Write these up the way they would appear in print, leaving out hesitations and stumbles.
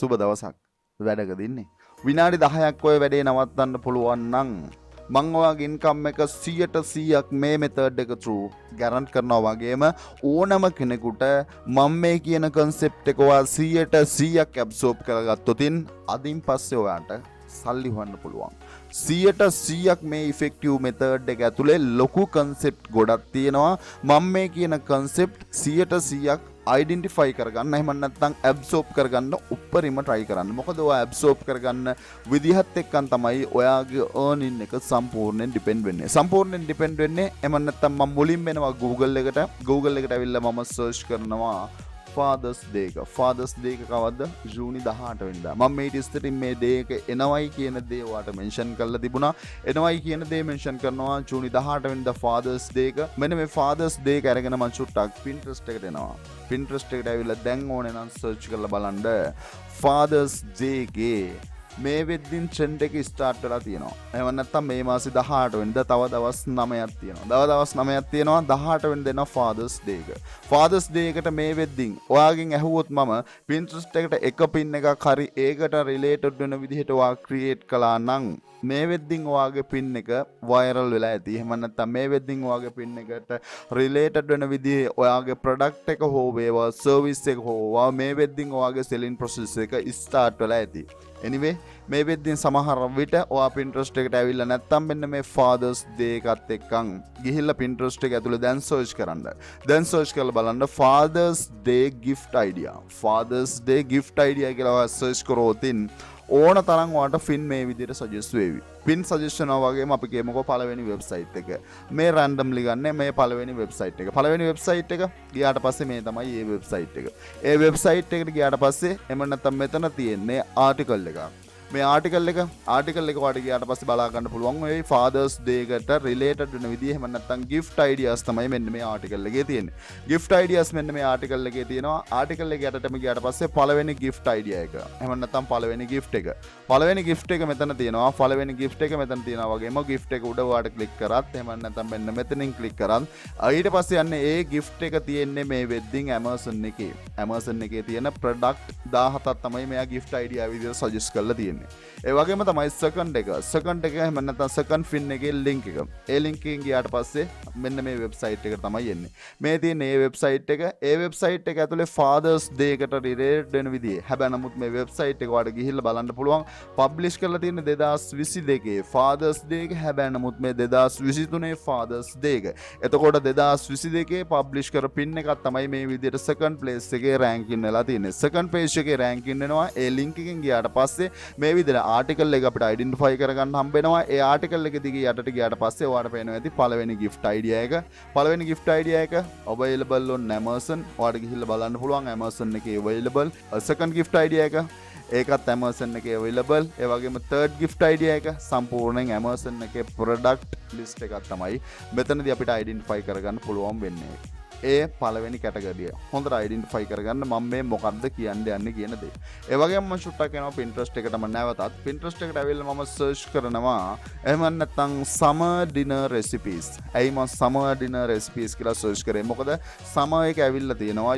සුබ දවසක්. වැඩකද ඉන්නේ. විනාඩි 10ක් ඔය වැඩේ නවත්තන්න පුළුවන් නම් මං ඔයාගේ ඉන්කම් එක 100%ක් මේ මෙතඩ් එක through ගැරන්ට් කරනවා වගේම ඕනම කෙනෙකුට මම මේ කියන concept එක ඔයා 100%ක් absorb කරගත්තොතින් අදින් පස්සේ ඔයාට සල්ලි හොයන්න පුළුවන්. 100%ක් මේ effective method එක ඇතුලේ ලොකු concept ගොඩක් තියෙනවා. මම මේ කියන concept 100%ක් identify කරගන්න එහෙම නැත්නම් absorb කරගන්න උඩරිම try කරන්න. මොකද ඔයා absorb කරගන්න විදිහත් එක්කන් තමයි ඔයාගේ earning එක සම්පූර්ණයෙන් depend වෙන්නේ. සම්පූර්ණයෙන් depend වෙන්නේ එහෙම නැත්නම් මම මුලින්ම එනවා Google එකට ඇවිල්ලා මම search කරනවා Father's Day එක. Father's Day එක කවද්ද? ජූනි 18 වෙනිදා. මම මේ ඉස්සරින් මේ day එක එනවයි කියන දේ ඔයාලට mention කරලා තිබුණා. එනවයි කියන දේ mention කරනවා ජූනි 18 වෙනිදා Father's Day එක. මෙන්න මේ Father's Day එක අරගෙන මම චුට්ටක් Pinterest එකට එනවා. Pinterest එකට ඇවිල්ලා දැන් ඕනේ නම් search කරලා බලන්න Father's Day එකේ මේ වෙද්දින් trend එක start වෙලා තියෙනවා. එහෙම නැත්නම් මේ මාසේ 18 වෙනිදා තව දවස් 9ක් තියෙනවා. දවස් 9ක් තියෙනවා 18 වෙනිදා එනවා Father's Day එක. Father's Day එකට මේ වෙද්දින් ඔයාගෙන් ඇහුවොත් මම Pinterest එකට එක pin එකක් හරි ඒකට related වෙන විදිහට ඔයා create කළා නම් මේ වෙද්දින් ඔයාගේ pin එක viral වෙලා ඇති. එහෙම නැත්නම් මේ වෙද්දින් ඔයාගේ pin එකට related වෙන විදිහේ ඔයාගේ product එක හෝ වේවා service එක හෝ ඔයා මේ වෙද්දින් ඔයාගේ selling process එක start වෙලා ඇති. anyway මේ වෙද්දින් සමහර විට ඔයා Pinterest එකට ඇවිල්ලා නැත්තම් මෙන්න මේ Father's Day එකත් එක්කන් ගිහිල්ලා Pinterest එක ඇතුලේ දැන් search කරන්න. දැන් search කරලා බලන්න Father's Day gift idea. Father's Day gift idea කියලා ඔයා search කරොතින් ඕන තරම් ඔයාට pin මේ විදිහට suggest වෙවි. pin suggestion වගේම අපි කියමුකෝ පළවෙනි website එක. මේ randomly ගන්න මේ පළවෙනි website එක. පළවෙනි website එක ගියාට පස්සේ මේ තමයි මේ website එක. ඒ website එකට ගියාට පස්සේ එම නැත්තම් මෙතන තියෙන්නේ article එකක්. මේ ආටිකල් එක වාට ගියාට පස්සේ බලා ගන්න පුළුවන් ඔය Father's Day එකට related වෙන විදිහ එහෙම නැත්නම් gift ideas තමයි මෙන්න මේ ආටිකල් එකේ තියෙන්නේ. gift ideas මෙන්න මේ ආටිකල් එකේ තියෙනවා. ආටිකල් එක යටටම ගියාට පස්සේ පළවෙනි gift idea එක. එහෙම නැත්නම් පළවෙනි gift එක. පළවෙනි gift එක මෙතන තියෙනවා. පළවෙනි gift එක මෙතන තියෙනවා වගේම gift එක උඩ වාට click කරත් එහෙම නැත්නම් මෙන්න මෙතනින් click කරත් ඊට පස්සේ යන්නේ ඒ gift එක තියෙන්නේ මේ wedding Amazon එකේ. Amazon එකේ තියෙන product 17ක් තමයි මෙයා gift idea විදිහට suggest කරලා තියෙන්නේ. ඒ වගේම තමයි second එක එහෙම නැත්නම් second pin එකේ link එක. ඒ link එකෙන් ගියාට පස්සේ මෙන්න මේ website එකට තමයි එන්නේ. මේ තියෙන මේ website එක. ඒ website එක ඇතුලේ Father's Day එකට related වෙන විදිහේ. හැබැයි නමුත් මේ website එක ඔයාලට ගිහිල්ලා බලන්න පුළුවන්. publish කරලා තියෙන්නේ 2022 Father's Day එක. හැබැයි නමුත් මේ 2023 Father's Day එක. එතකොට 2022 publish කර pin එකක් තමයි මේ විදිහට second place එකේ ranking වෙලා තියෙන්නේ. second page එකේ ranking වෙනවා. ඒ link එකෙන් ගියාට පස්සේ මේ විදිහට ආටිකල් එක අපිට අයිඩෙන්ටිෆයි කරගන්න හම්බ වෙනවා. ඒ ආටිකල් එක දිගේ යටට ගියාට පස්සේ ඔයාලට පේනවා ඇති පළවෙනි gift idea එක. පළවෙනි gift idea එක available on Amazon. ඔයාලට ගිහිල්ලා බලන්න පුළුවන් Amazon එකේ available. second gift idea එක ඒකත් Amazon එකේ available. ඒ වගේම third gift idea එක සම්පූර්ණයෙන් Amazon එකේ product list එකක් තමයි මෙතනදී අපිට අයිඩෙන්ටිෆයි කරගන්න පුළුවන් වෙන්නේ. ඒ පළවෙනි කැටගරිය. හොඳට අයිඩෙන්ටිෆයි කරගන්න මම මේ මොකක්ද කියන්න යන්නේ කියන දේ. ඒ වගේම මම ෂුට්ටක් යනවා Pinterest එකටම නැවතත්. Pinterest එකට ඇවිල්ලා මම search කරනවා එහෙම නැත්නම් summer dinner recipes. ඇයි මම summer dinner recipes කියලා search කරේ? මොකද summer එක ඇවිල්ලා තියෙනවා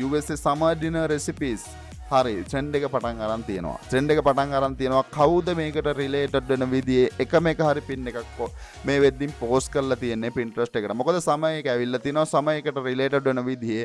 USA summer dinner recipes. හරි trend එක පටන් අරන් තියෙනවා. කවුද මේකට related වෙන විදිහේ එකම එක හරි pin එකක් මේ වෙද්දින් post කරලා තියෙන්නේ Pinterest එකට. මොකද සමය එක ඇවිල්ලා තිනවා සමයකට related වෙන විදිහේ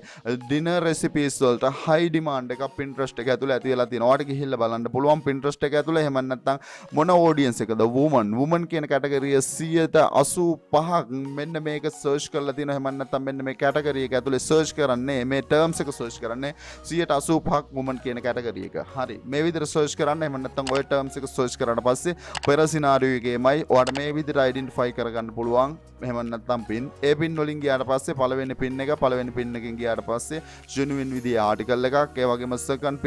dinner recipes වලට high demand එකක් Pinterest එක ඇතුලේ ඇති වෙලා තියෙනවා. ඔයාලට ගිහිල්ලා බලන්න පුළුවන් Pinterest එක ඇතුලේ එහෙම නැත්නම් මොන audience එකද woman කියන category 185ක් මෙන්න මේක search කරලා තියෙනවා. එහෙම නැත්නම් මෙන්න මේ category එක ඇතුලේ search කරන්නේ මේ terms එක search කරන්නේ 185ක් woman category එක. හරි. මේ විදිහට search කරන්න එහෙම නැත්නම් ඔය terms එක search කරාට පස්සේ පෙර scenario එකේමයි ඔයාලට මේ විදිහට identify කරගන්න පුළුවන්. එහෙම නැත්නම් pin. ඒ pin වලින් ගියාට පස්සේ පළවෙනි pin එකෙන් ගියාට පස්සේ genuine විදිහේ article එකක්. ඒ වගේම second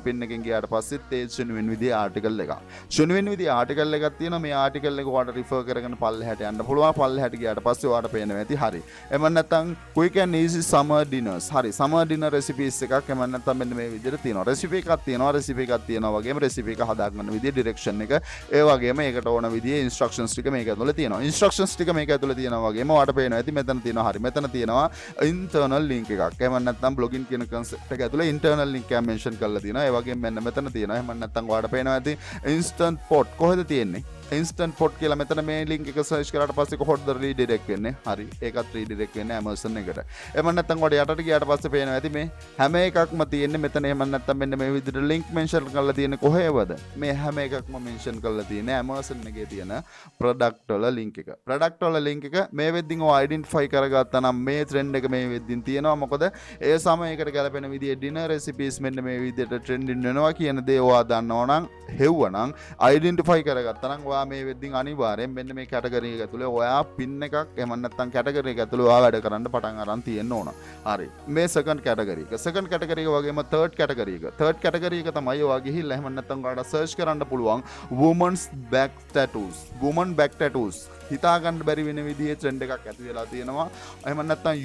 pin එකෙන් ගියාට පස්සේ ඒ genuine විදිහේ article එකක්. genuine විදිහේ article එකක් තියෙනවා. මේ article එක ඔයාලට refer කරගෙන පල්ලෙහාට යන්න පුළුවන්. පල්ලෙහාට ගියාට පස්සේ ඔයාලට පේනවා ඇති. හරි. එහෙම නැත්නම් quick and easy summer dinners. හරි. summer dinner recipes එකක් එහෙම නැත්නම් මෙන්න මේ විදිහට තියෙනවා. රෙසිපි එකක් තියෙනවා. රෙසිපි එකක් තියෙනවා වගේම රෙසිපි එක හදාගන්න විදිය ඩිරෙක්ෂන් එක ඒ වගේම ඒකට ඕන විදිහේ ඉන්ස්ට්‍රක්ෂන්ස් ටික මේක ඇතුලේ තියෙනවා. ඉන්ස්ට්‍රක්ෂන්ස් ටික මේක ඇතුලේ තියෙනවා වගේම ඔයාලට පේනවා ඇති මෙතන තියෙනවා. හරි. මෙතන තියෙනවා ඉන්ටර්නල් ලින්ක් එකක්. එහෙම නැත්නම් බ්ලොගින් කියන concept එක ඇතුලේ ඉන්ටර්නල් ලින්ක් එක මෙන්ෂන් කරලා තියෙනවා. ඒ වගේම මෙන්න මෙතන තියෙනවා. එහෙම නැත්නම් ඔයාලට පේනවා ඇති instant pot කොහෙද තියෙන්නේ? instant pot කියලා මෙතන මේ link එක search කරාට පස්සේ කොහොමද redirect වෙන්නේ? හරි. ඒකත් redirect වෙන්නේ Amazon එකට. එහෙම නැත්නම් ඔයාලට යටට ගියාට පස්සේ පේනවා ඇති මේ හැම එකක්ම තියෙන්නේ මෙතන. එහෙම නැත්නම් මෙන්න මේ විදිහට link mention කරලා තියෙන්නේ කොහේවද? මේ හැම එකක්ම mention කරලා තියෙන්නේ Amazon එකේ තියෙන product වල link එක. product වල link එක මේ වෙද්දින් ඔය identify කරගත්තා නම් මේ trend එක මේ වෙද්දින් තියෙනවා. මොකද ඒ සමයකට ගැලපෙන විදිහේ dinner recipes මෙන්න මේ විදිහට trending වෙනවා කියන දේ ඔයා දන්නවා නම් හෙව්වනම් identify කරගත්තා නම් මේ වෙද්දින් අනිවාර්යෙන් මෙන්න මේ කැටගරි එක ඇතුලේ ඔයා පින් එකක් එහෙම නැත්නම් කැටගරි එක ඇතුලේ ඔයා වැඩ කරන්න පටන් අරන් තියෙන්න ඕන. හරි. මේ සෙකන්ඩ් කැටගරි එක. සෙකන්ඩ් කැටගරි එක වගේම තර්ඩ් කැටගරි එක. තර්ඩ් කැටගරි එක තමයි ඔයා ගිහිල්ලා එහෙම නැත්නම් ඔයාලට සර්ච් කරන්න පුළුවන් women's back tattoos. women back tattoos. හිතා ගන්න බැරි වෙන විදිහේ ට්‍රෙන්ඩ් එකක් ඇති වෙලා තියෙනවා. එහෙම නැත්නම්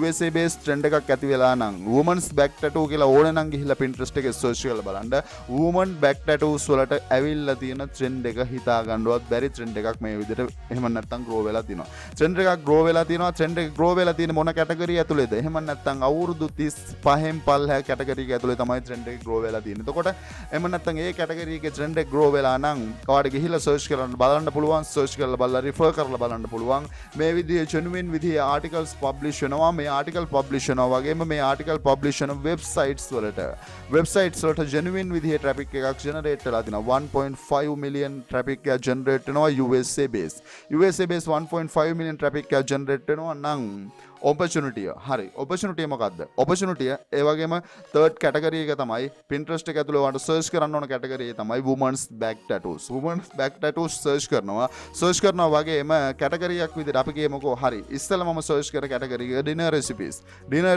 USA based ට්‍රෙන්ඩ් එකක් ඇති වෙලා නම් women's back tattoo කියලා ඕනේ නම් ගිහිල්ලා Pinterest එකේ සර්ච් කරලා බලන්න. women back tattoos වලට ඇවිල්ලා තියෙන ට්‍රෙන්ඩ් එක හිතා ගන්නවත් බැරි ට්‍රෙන්ඩ් එකක් මේ විදිහට එහෙම නැත්නම් grow වෙලා තියෙනවා. ට්‍රෙන්ඩ් එකක් grow වෙලා තියෙනවා. ට්‍රෙන්ඩ් එක grow වෙලා තියෙන මොන කැටගරිය ඇතුළේද? එහෙම නැත්නම් අවුරුදු 35න් පල්හැ කැටගරිය එක ඇතුළේ තමයි ට්‍රෙන්ඩ් එක grow වෙලා තියෙන්නේ. එතකොට එහෙම නැත්නම් ඒ කැටගරිය එකේ ට්‍රෙන්ඩ් එක grow වෙලා නම් ඔයාලට ගිහිල්ලා සර්ච් කරන්න බලන්න පුළුවන්. සර්ච් කරලා බලලා රිෆර් කරලා බලන්න පුළුවන්. මේ විදිහේ genuine විදිහේ articles publish වෙනවා. මේ article publish වෙනවා වගේම මේ article publish වෙන websites වලට genuine විදිහේ traffic එකක් generate වෙලා තිනවා. 1.5 million traffic එකක් generate වෙනවා USA base 1.5 million traffic එකක් generate වෙනවා නම් opportunity හරි opportunity මොකක්ද? opportunity ඒ වගේම third category එක තමයි Pinterest එක ඇතුළේ ඔයාලට search කරන්න ඕන category එක තමයි women's back tattoos search කරනවා වගේම category එකක් විදිහට අපි කියමුකෝ හරි ඉස්සෙල්ලා මම search කර category එක dinner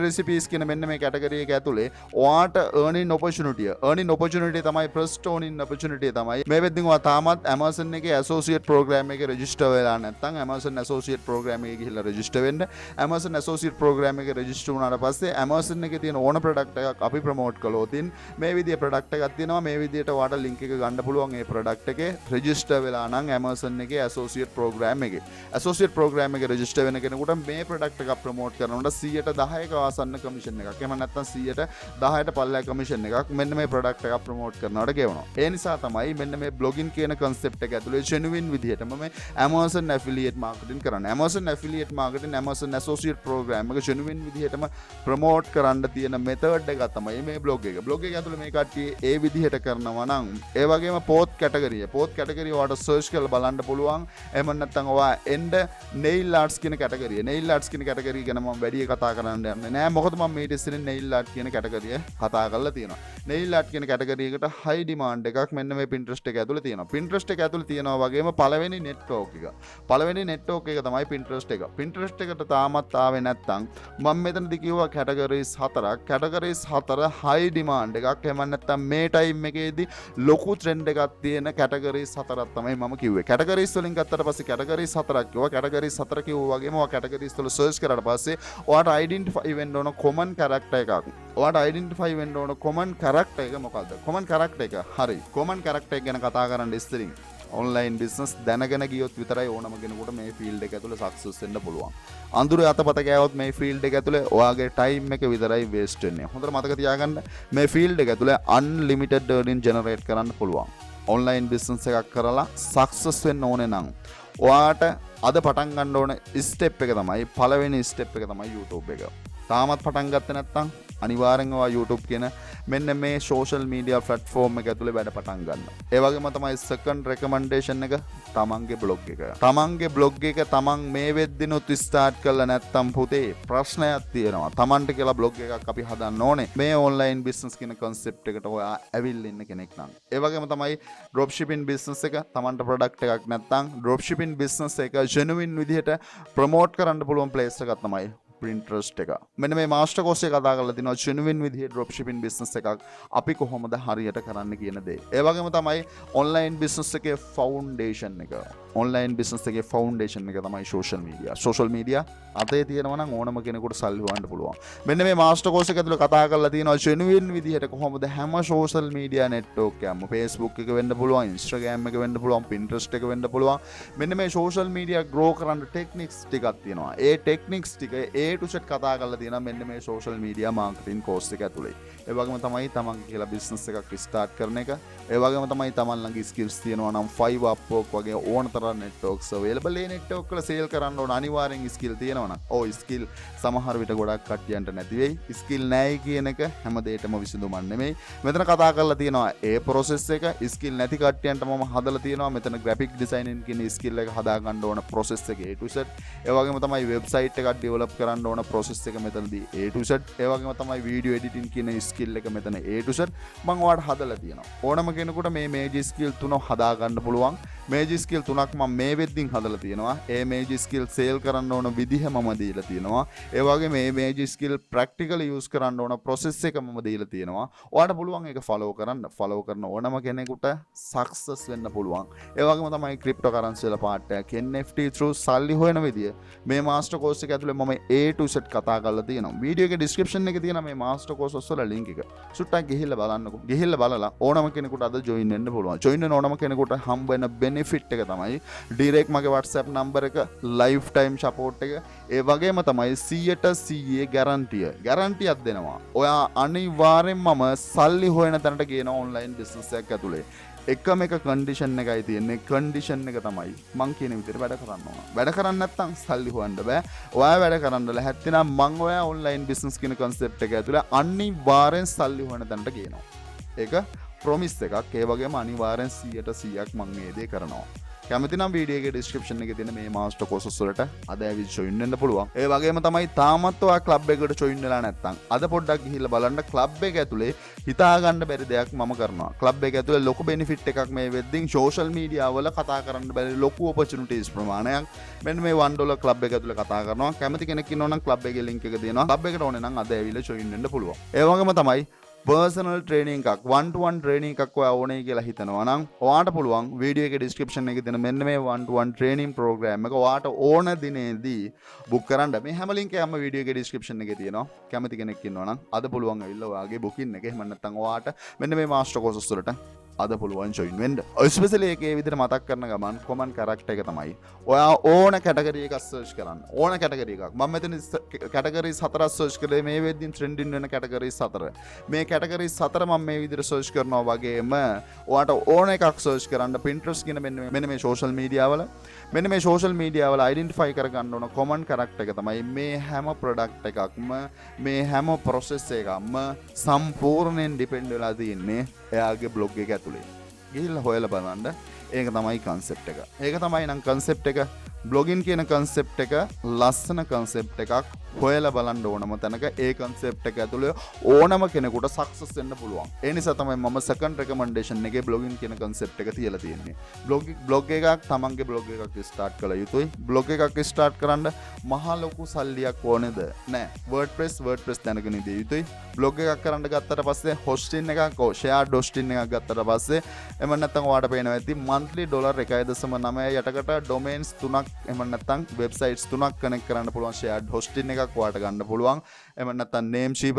recipes කියන මෙන්න මේ category එක ඇතුළේ ඔයාට earning opportunity තමයි first earning opportunity තමයි මේ වෙද්දින් ඔයා තාමත් Amazon එකේ associate program එකේ register වෙලා නැත්නම් Amazon associate program එකේ ගිහිල්ලා register වෙන්න. Amazon associate program එක register වුණාට පස්සේ Amazon එකේ තියෙන ඕන product එකක් අපි promote කළොත් මේ විදිහේ product එකක් තියෙනවා. මේ විදිහට ඔයාට link එක ගන්න පුළුවන් ඒ product එකේ register වෙලා නම් Amazon එකේ associate program එකේ register වෙන කෙනෙකුට මේ product එක promote කරනකොට 10%ක ආසන්න commission එකක් එහෙම නැත්නම් 10%ට පල්ලෑ commission එකක් මෙන්න මේ product එක promote කරනකොට ගෙවනවා. ඒ නිසා තමයි මෙන්න මේ blogging කියන concept එක ඇතුලේ genuine විදිහටම මේ Amazon affiliate marketing කරන්නේ. Amazon associate program එක genuine විදිහටම ප්‍රොමෝට් කරන්න තියෙන මෙතඩ් එක තමයි මේ blog එක. blog එක ඇතුලේ මේ කට්ටිය ඒ විදිහට කරනවා නම් ඒ වගේම post category ඔයාලට search කරලා බලන්න පුළුවන්. එහෙම නැත්නම් ඔයා end nail arts කියන category ගැන මම වැඩි කතා කරන්න යන්නේ නෑ. මොකද මම මේ ඉතින් nail art කියන category කතා කරලා තියෙනවා. nail art කියන category එකට high demand එකක් මෙන්න මේ Pinterest එක ඇතුලේ තියෙනවා. Pinterest එක ඇතුලේ තියෙනවා වගේම පළවෙනි network එක තමයි Pinterest එක. Pinterest එකට තාමත් ආවේ නැත්නම් මම මෙතනදි කිව්වා categories 4 high demand එකක්. එහෙම නැත්නම් මේ time එකේදී ලොකු trend එකක් තියෙන categories 4ක් තමයි මම කිව්වේ. categories වලින් ගත්තට පස්සේ categories 4ක් කිව්වා. categories 4 කිව්වා වගේම ඔයා categories වල search කරාට පස්සේ ඔයාට identify වෙන්න ඕන common character එකක්. common character එක මොකද්ද? common character එක. හරි. common character එක ගැන කතා කරන්න ඉස්සරින් online business දැනගෙන ගියොත් විතරයි ඕනම කෙනෙකුට මේ field එක ඇතුලේ success වෙන්න පුළුවන්. අඳුර අතපත ගෑවොත් මේ field එක ඇතුලේ ඔයාගේ time එක විතරයි waste වෙන්නේ. හොඳට මතක තියාගන්න මේ field එක ඇතුලේ unlimited earning generate කරන්න පුළුවන්. online business එකක් කරලා success වෙන්න ඕනේ නම් ඔයාට අද පටන් ගන්න ඕන step එක තමයි පළවෙනි step එක තමයි YouTube එක. තාමත් පටන් ගත්තේ නැත්නම් අනිවාර්යෙන්ම ඔයා YouTube කියන මෙන්න මේ social media platform එක ඇතුලේ වැඩ පටන් ගන්න. ඒ වගේම තමයි second recommendation එක තමන්ගේ blog එක තමන් මේ වෙද්දිනුත් start කරලා නැත්නම් පුතේ ප්‍රශ්නයක් තියෙනවා. තමන්ට කියලා blog එකක් අපි හදන්න ඕනේ. මේ online business කියන concept එකට ඔයා ඇවිල්ලා ඉන්න කෙනෙක් නම්. ඒ වගේම තමයි dropshipping business එක තමන්ට product එකක් නැත්නම් dropshipping business එක genuine විදිහට promote කරන්න පුළුවන් place එකක් තමයි Pinterest එක. මෙන්න මේ මාස්ටර් කෝස් එක කතා කරලා තිනවා genuine විදිහේ drop shipping business එකක් අපි කොහොමද හරියට කරන්න කියන දේ. ඒ වගේම තමයි online business එකේ foundation එක. online business එකේ foundation එක තමයි social media. social media අතේ තියෙනවා නම් ඕනම කෙනෙකුට සල්ලි හොයන්න පුළුවන්. මෙන්න මේ මාස්ටර් කෝස් එක ඇතුළේ කතා කරලා තිනවා genuine විදිහට කොහොමද හැම social media network එකම Facebook එක වෙන්න පුළුවන්, Instagram එක වෙන්න පුළුවන්, Pinterest එක වෙන්න පුළුවන්. මෙන්න මේ social media grow කරන්න techniques ටිකක් තියෙනවා. ඒ techniques ටික A to Z කතා කරලා තියෙනවා මෙන්න මේ social media marketing course එක ඇතුලේ. ඒ වගේම තමයි තමන්ගේ කියලා business එකක් start කරන එක. ඒ වගේම තමයි තමන් ළඟ skills තියෙනවා නම් Fiverr Upwork වගේ ඕන තරම් networks available. ඒ network වල sale කරන්න ඕන අනිවාර්යෙන් skill තියෙනවා නම්. ඔව් skill සමහර විට ගොඩක් කට්ටියන්ට නැති වෙයි. skill නැයි කියන එක හැම දෙයකම විසඳුමක් නෙමෙයි. මෙතන කතා කරලා තියෙනවා ඒ process එක skill නැති කට්ටියන්ට මම හදලා තියෙනවා මෙතන graphic designing කියන skill එක හදා ගන්න ඕන process එක A to Z. ඒ වගේම තමයි website එකක් develop කරන්න ඕන process එක මෙතනදී A to Z. ඒ වගේම තමයි video editing කියන skill එක මෙතන A to Z මම ඔයාලට හදලා තියෙනවා. ඕනම කෙනෙකුට මේ major skill තුන හදා ගන්න පුළුවන්. major skill තුනක් මම මේ වෙද්දින් හදලා තියෙනවා. ඒ major skill sale කරන්න ඕන විදිහ මම දීලා තියෙනවා. ඒ වගේ මේ major skill practically use කරන්න ඕන process එක මම දීලා තියෙනවා. ඔයාලට පුළුවන් ඒක follow කරන්න. follow කරන ඕනම කෙනෙකුට success වෙන්න පුළුවන්. ඒ වගේම තමයි cryptocurrency වල part එක NFT through සල්ලි හොයන විදිය මේ master course එක ඇතුලේ මම A to Z කතා කරලා තියෙනවා. වීඩියෝ එකේ description එකේ තියෙන මේ master course වල link එක. සුට්ටක් ගිහිල්ලා බලන්නකෝ. ගිහිල්ලා බලලා ඕනම කෙනෙකුට අද join වෙන්න පුළුවන්. join වෙන ඕනම කෙනෙකුට හම්බ වෙන benefit එක තමයි direct මගේ WhatsApp number එක, lifetime support එක, ඒ වගේම තමයි 100% guarantee එකක් දෙනවා. ඔයා අනිවාර්යෙන් මම සල්ලි හොයන තැනට ගේන online business එකක් ඇතුලේ එකම එක කන්ඩිෂන් එකයි තියෙන්නේ. කන්ඩිෂන් එක තමයි මං කියන විදිහට වැඩ කරන්න ඕන. වැඩ කරන්නේ නැත්නම් සල්ලි හොයන්න බෑ. ඔයා වැඩ කරන්න ලැහැත්ති නම් මං ඔයා ඔන්ලයින් බිස්නස් කියන concept එක ඇතුලේ අනිවාර්යෙන් සල්ලි හොයන තැනට ගේනවා. ඒක ප්‍රොමිස් එකක්. ඒ වගේම අනිවාර්යෙන් 100%ක් මං මේ දේ කරනවා. කැමති නම් වීඩියෝ එකේ description එකේ තියෙන මේ master courses වලට අද ඇවිත් join වෙන්න පුළුවන්. ඒ වගේම තමයි තාමත් ඔයා club එකකට join වෙලා නැත්නම් අද පොඩ්ඩක් ගිහිල්ලා බලන්න club එක ඇතුලේ හිතා ගන්න බැරි දෙයක් මම කරනවා. club එක ඇතුලේ ලොකු benefit එකක් මේ වෙද්දින් social media වල කතා කරන්න බැරි ලොකු opportunities ප්‍රමාණයක් මෙන්න මේ $1 club එක ඇතුලේ කතා කරනවා. කැමති කෙනෙක් ඉන්නවා නම් club එකේ link එක දෙනවා. club එකට ඕනේ නම් අද ඇවිල්ලා join වෙන්න පුළුවන්. ඒ වගේම තමයි personal training එකක් 1-to-1 training එකක් ඔයා ඕනේ කියලා හිතනවා නම් ඔයාට පුළුවන් වීඩියෝ එකේ description එකේ තියෙන මෙන්න මේ 1-to-1 training program එක ඔයාට ඕන දිනේදී book කරන්න. මේ හැම link එකම වීඩියෝ එකේ description එකේ තියෙනවා. කැමති කෙනෙක් ඉන්නවා නම් අද පුළුවන් ඇවිල්ලා ඔයාගේ booking එක එහෙම නැත්නම් ඔයාට මෙන්න මේ master courses වලට අද පුළුවන් join වෙන්න. especially ඒකේ විදිහට මතක් කරන ගමන් common character එක තමයි ඔයා ඕන category එකක් search කරන්න. ඕන category එකක්. මම මෙතන categories 4ක් search කරේ මේ වෙද්දින් trending වෙන categories 4. මේ categories 4 මම මේ විදිහට search කරනවා වගේම ඔයාට ඕන එකක් search කරන්න Pinterest කියන මෙන්න මේ social media වල මෙන්න මේ social media වල identify කරගන්න ඕන common character එක තමයි මේ හැම product එකක්ම මේ හැම process එකක්ම සම්පූර්ණයෙන් depend වෙලා තියෙන්නේ එයාගේ blog එක ඇතුලේ. ගිහිල්ලා හොයලා බලන්න. ඒක තමයි concept එක. ඒක තමයි නම් concept එක. blogging කියන concept එක ලස්සන concept එකක්. හොයලා බලන්න ඕනම තැනක ඒ concept එක ඇතුලේ ඕනම කෙනෙකුට success වෙන්න පුළුවන්. ඒ නිසා තමයි මම second recommendation එකේ blogging කියන concept එක තියලා තියෙන්නේ. blog එකක් තමන්ගේ blog එකක් start කළ යුතුයි. blog එකක් start කරන්න මහා ලොකු සල්ලියක් ඕනේද? නෑ. WordPress දැනගෙන ඉඳී යුතුයි. blog එකක් කරන්න ගත්තට පස්සේ hosting එකක් shared hosting එකක් ගත්තට පස්සේ එම නැත්නම් ඔයාලට පේනවා ඇති monthly $1.9 යටකට domains 3ක් එම නැත්නම් websites 3ක් connect කරන්න පුළුවන් shared hosting එකක් ඔයාලට ගන්න පුළුවන්. එම නැත්නම් Namecheap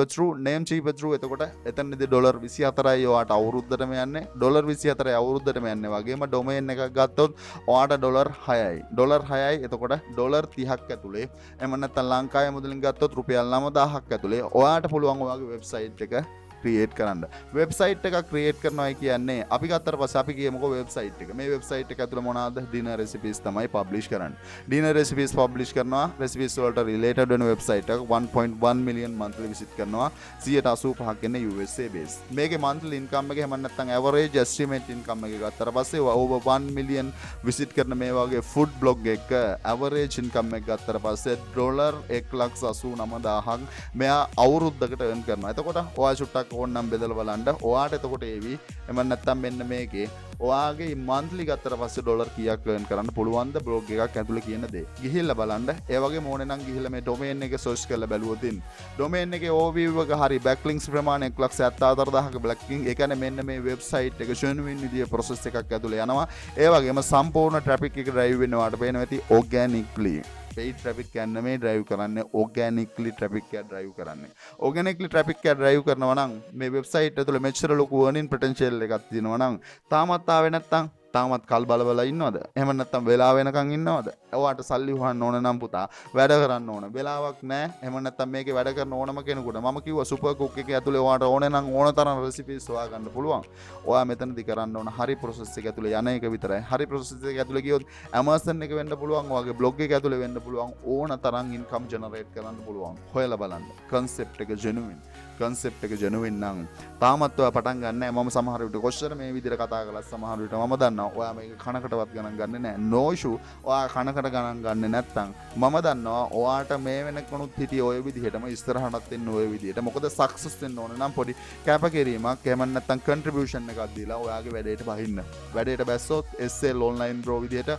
through එතකොට එතනදී $24යි ඔයාලට අවුරුද්දටම යන්නේ. $24යි අවුරුද්දටම යන්නේ වගේම domain එකක් ගත්තොත් ඔයාලට $6යි. $6යි එතකොට $30ක් ඇතුලේ. එම නැත්නම් ලංකාවේ මුදලින් ගත්තොත් රුපියල් 9000ක් ඇතුලේ ඔයාලට පුළුවන් ඔයාගේ website එක create කරන්න. website එකක් create කරනවා කියන්නේ අපි ගත්තට පස්සේ අපි කියමුකෝ website එක. මේ website එක ඇතුළේ මොනවාද? dinner recipes තමයි publish කරන්නේ. dinner recipes publish කරනවා. recipes වලට related වෙන website එක 1.1 million monthly visit කරනවා. 185ක් ඉන්නේ USA base. මේකේ monthly income එක එහෙම නැත්නම් average estimate income එක ගත්තට පස්සේ over 1 million visit කරන මේ වගේ food blog එක average income එක ගත්තට පස්සේ $1,89,000ක් මෙයා අවුරුද්දකට earn කරනවා. එතකොට ඔයා චුට්ටක් ටිකක් ඕනනම් බෙදලා බලන්න. ඔයාට එතකොට ඒවි. එමන් නැත්තම් මෙන්න මේකේ ඔයාගේ මන්ත්ලි ගත්තට පස්සේ ඩොලර් කීයක් earn කරන්න පුළුවන්ද බ්ලොග් එකක් ඇතුලේ කියන දේ. ගිහිල්ලා බලන්න. ඒ වගේ ඕනේ නම් ගිහිල්ලා මේ ඩොමේන් එක සර්ච් කරලා බැලුවොත් ඉන්න. ඩොමේන් එකේ overview එක හරි backlinks ප්‍රමාණය 1,74,000ක backlink. ඒ කියන්නේ මෙන්න මේ වෙබ්සයිට් එක genuine විදිය process එකක් ඇතුලේ යනවා. ඒ වගේම සම්පූර්ණ traffic එක drive වෙනවාට පේනවා ඇති organically. paid traffic ගන්න මේ drive කරන්නේ organically traffic එක drive කරන්නේ. organically traffic එක drive කරනවා නම් මේ website ඇතුලේ මෙච්චර ලොකු earning potential එකක් තියෙනවා නම් තාමත් ආවේ නැත්තම් තාමත් කල් බල ඉන්නවද? එහෙම නැත්තම් වෙලා වෙනකන් ඉන්නවද? ඔයාට සල්ලි හොයන්න ඕන නම් පුතා වැඩ කරන්න ඕන. වෙලාවක් නැහැ. එහෙම නැත්තම් මේකේ වැඩ කරන ඕනම කෙනෙකුට මම කිව්වා සුපර් කුක් එකේ ඇතුලේ ඔයාට ඕනේ නම් ඕන තරම් රෙසිපීස් හොයා ගන්න පුළුවන්. ඔයා මෙතනදී කරන්න ඕන හරි process එක ඇතුලේ යන එක විතරයි. හරි process එක ඇතුලේ ගියොත් Amazon එක වෙන්න පුළුවන්. ඔයාගේ blog එක ඇතුලේ වෙන්න පුළුවන්. ඕන තරම් income generate කරන්න පුළුවන්. හොයලා බලන්න. concept එක genuine. concept එක genuine නම් තාමත් ඔයා පටන් ගන්න නැහැ. මම සමහර විට කොච්චර මේ විදිහට කතා කළා සමහර විට මම දන්නවා ඔයා මේක කනකටවත් ගණන් ගන්නෙ නැහැ. no issue. ඔයා කනකට ගණන් ගන්නෙ නැත්තම් මම දන්නවා ඔයාට මේ වෙනකනුත් හිටියේ ඔය විදිහටම ඉස්සරහටත් එන්න ඔය විදිහට. මොකද සක්සස් වෙන්න ඕන නම් පොඩි කැපකිරීමක් එහෙම නැත්තම් contribution එකක් දීලා ඔයාගේ වැඩේට බහින්න. වැඩේට බැස්සොත් SL online bro විදිහට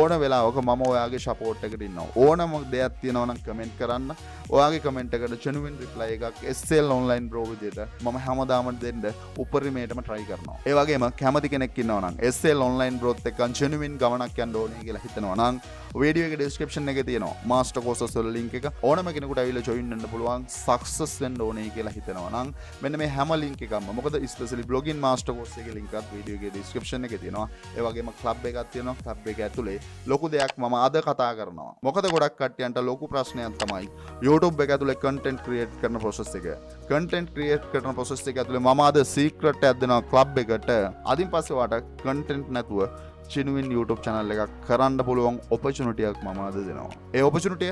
ඕන වෙලාවක මම ඔයාගේ support එකට ඉන්නවා. ඕනම දෙයක් තියෙනවා නම් comment කරන්න. ඔයාගේ comment එකට genuine reply එකක් SL online bro විදිහට මම හැමදාම දෙන්න උපරිමයටම try කරනවා. ඒ වගේම කැමති කෙනෙක් ඉන්නවා නම් SL online bro එක්ක genuine ගමනක් යන්න ඕනේ කියලා හිතනවා නම් වීඩියෝ එකේ description එකේ තියෙනවා master courses වල link එක. ඕනම කෙනෙකුට ඇවිල්ලා join වෙන්න පුළුවන්. success වෙන්න ඕනේ කියලා හිතනවා නම් මෙන්න මේ හැම link එකක්ම මොකද especially blogging master course එකේ link එකත් වීඩියෝ එකේ description එකේ තියෙනවා. ඒ වගේම club එකක් තියෙනවා. club එක ඇතුලේ ලොකු දෙයක් මම අද කතා කරනවා. මොකද ගොඩක් කට්ටියන්ට ලොකු ප්‍රශ්නයක් තමයි YouTube එක ඇතුලේ content create කරන process එක. content create කරන process එක ඇතුලේ මම අද secret එකක් දෙනවා club එකට. අදින් පස්සේ ඔයාලට content නැතුව genuine YouTube channel එකක් කරන්න පුළුවන් opportunity එකක් මම අද දෙනවා. ඒ opportunity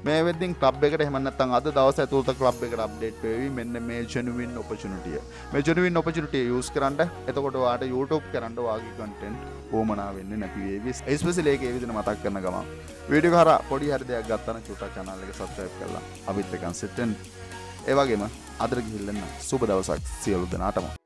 මේ වෙද්දින් club එකට එහෙම නැත්නම් අද දවස් ඇතුළත club එකට update වෙවි. මෙන්න මේ genuine opportunity. මේ genuine opportunity use කරන්න. එතකොට ඔයාට YouTube කරන්න ඔයාගේ content ඕමනා වෙන්නේ නැති වේවි. especially ඒකේ විදිහට මතක් කරන ගමන් වීඩියෝ එක හරහා පොඩි හරි දෙයක් ගත්තා නම් YouTube channel එක subscribe කරලා අපිත් එක්ක සිටින්න. ඒ වගේම අදට ගිහිල්ලා සුබ දවසක් සියලු දෙනාටම